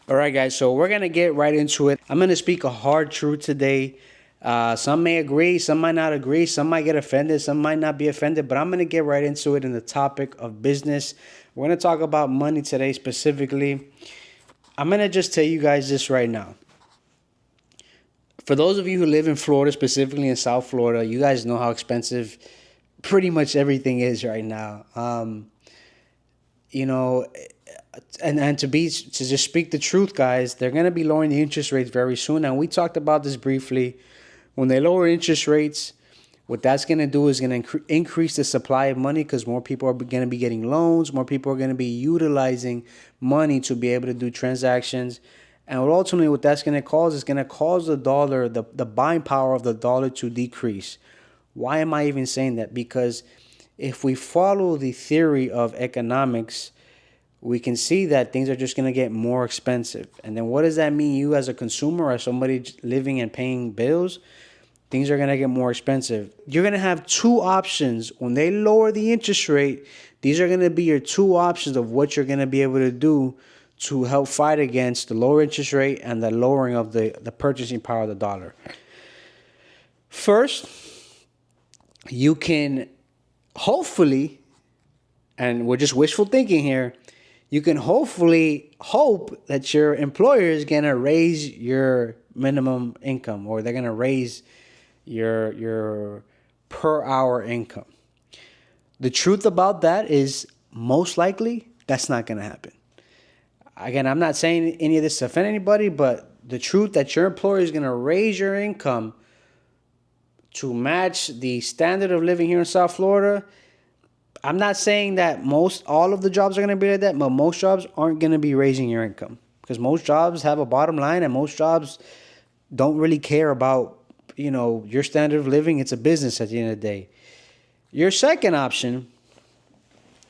All right, guys, so we're going to get right into it. I'm going to speak a hard truth today. Some may agree, some might not agree, some might get offended, some might not be offended, but I'm going to get right into it in the topic of business. We're going to talk about money today specifically. I'm going to just tell you guys this right now. For those of you who live in Florida, specifically in South Florida, you guys know how expensive pretty much everything is right now. You know, and to just speak the truth, guys, they're going to be lowering the interest rates very soon. And we talked about this briefly. When they lower interest rates, what that's going to do is going to increase the supply of money, because more people are going to be getting loans. More people are going to be utilizing money to be able to do transactions. And ultimately what that's going to cause is going to cause the dollar, the buying power of the dollar to decrease. Why am I even saying that? Because if we follow the theory of economics, we can see that things are just going to get more expensive. And then what does that mean? You as a consumer, as somebody living and paying bills, things are going to get more expensive. You're going to have two options. When they lower the interest rate, these are going to be your two options of what you're going to be able to do to help fight against the lower interest rate and the lowering of the purchasing power of the dollar. First, you can hopefully, and we're just wishful thinking here, you can hopefully hope that your employer is going to raise your minimum income, or they're going to raise your per hour income. The truth about that is most likely that's not going to happen. Again, I'm not saying any of this to offend anybody, but the truth that your employer is going to raise your income to match the standard of living here in South Florida, I'm not saying that all of the jobs are going to be like that, but most jobs aren't going to be raising your income, because most jobs have a bottom line, and most jobs don't really care about, your standard of living. It's a business at the end of the day. Your second option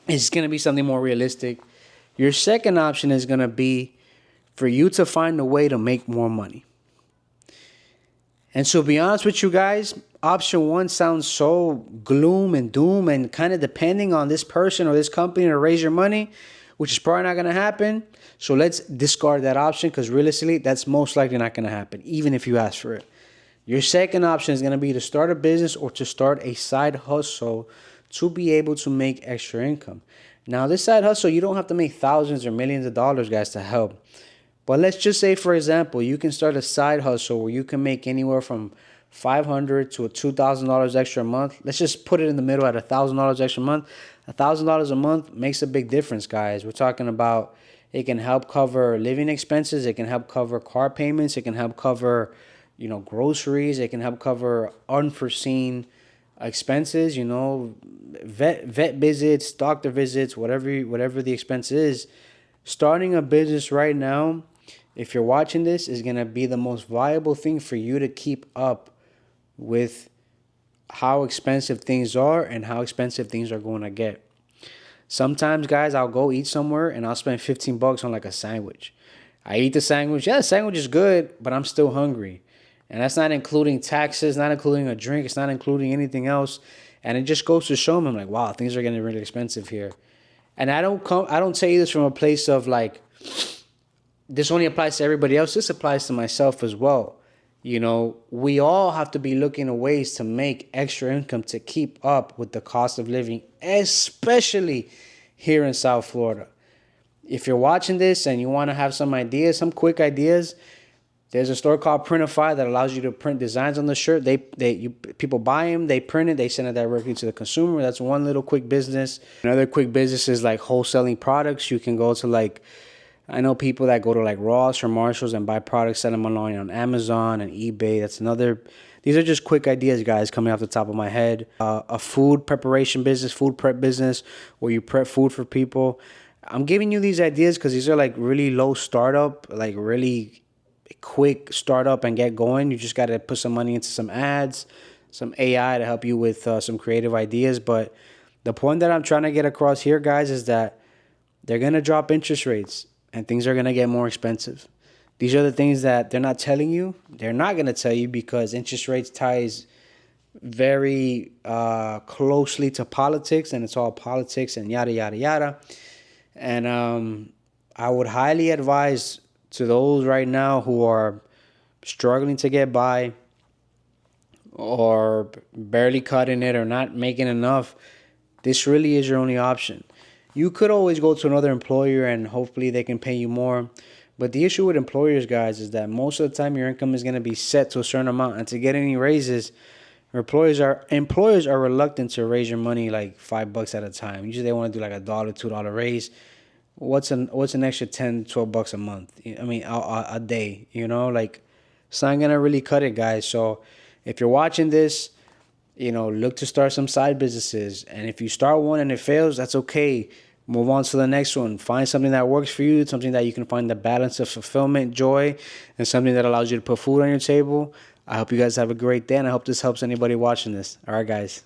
is going to be something more realistic. Your second option is going to be for you to find a way to make more money. And so, to be honest with you guys, option one sounds so gloom and doom, and kind of depending on this person or this company to raise your money, which is probably not going to happen. So let's discard that option, because realistically, that's most likely not going to happen, even if you ask for it. Your second option is going to be to start a business or to start a side hustle to be able to make extra income. Now, this side hustle, you don't have to make thousands or millions of dollars, guys, to help. But let's just say, for example, you can start a side hustle where you can make anywhere from $500 to $2,000 extra a month. Let's just put it in the middle at $1,000 extra a month. $1,000 a month makes a big difference, guys. We're talking about it can help cover living expenses. It can help cover car payments. It can help cover, groceries. It can help cover unforeseen expenses, vet visits, doctor visits, whatever the expense is. Starting a business right now, if you're watching this, is going to be the most viable thing for you to keep up with how expensive things are and how expensive things are going to get. Sometimes, guys, I'll go eat somewhere and I'll spend $15 on like a sandwich. I eat the sandwich. Yeah, the sandwich is good, but I'm still hungry. And that's not including taxes, not including a drink. It's not including anything else. And it just goes to show me, I'm like, wow, things are getting really expensive here. And I don't tell you this from a place of like, this only applies to everybody else. This applies to myself as well. We all have to be looking at ways to make extra income to keep up with the cost of living, especially here in South Florida. If you're watching this and you want to have some ideas, some quick ideas, there's a store called Printify that allows you to print designs on the shirt. People buy them, they print it, they send it directly to the consumer. That's one little quick business. Another quick business is like wholesaling products. You can go to I know people that go to like Ross or Marshalls and buy products, send them online on Amazon and eBay. That's another. These are just quick ideas, guys, coming off the top of my head. A food preparation business, food prep business, where you prep food for people. I'm giving you these ideas because these are like really low startup, like really quick startup and get going. You just got to put some money into some ads, some AI to help you with some creative ideas. But the point that I'm trying to get across here, guys, is that they're going to drop interest rates and things are going to get more expensive. These are the things that they're not telling you. They're not going to tell you because interest rates ties very closely to politics, and it's all politics and yada, yada, yada. And I would highly advise to those right now who are struggling to get by or barely cutting it or not making enough, this really is your only option. You could always go to another employer and hopefully they can pay you more. But the issue with employers, guys, is that most of the time your income is going to be set to a certain amount, and to get any raises, employers are reluctant to raise your money like $5 at a time. Usually they want to do like $1, $2 raise. What's an extra 10, $12 a month? I mean, a day. Like, it's not gonna really cut it, guys. So if you're watching this, look to start some side businesses. And if you start one and it fails, that's okay. Move on to the next one. Find something that works for you, something that you can find the balance of fulfillment, joy, and something that allows you to put food on your table. I hope you guys have a great day, and I hope this helps anybody watching this. All right, guys.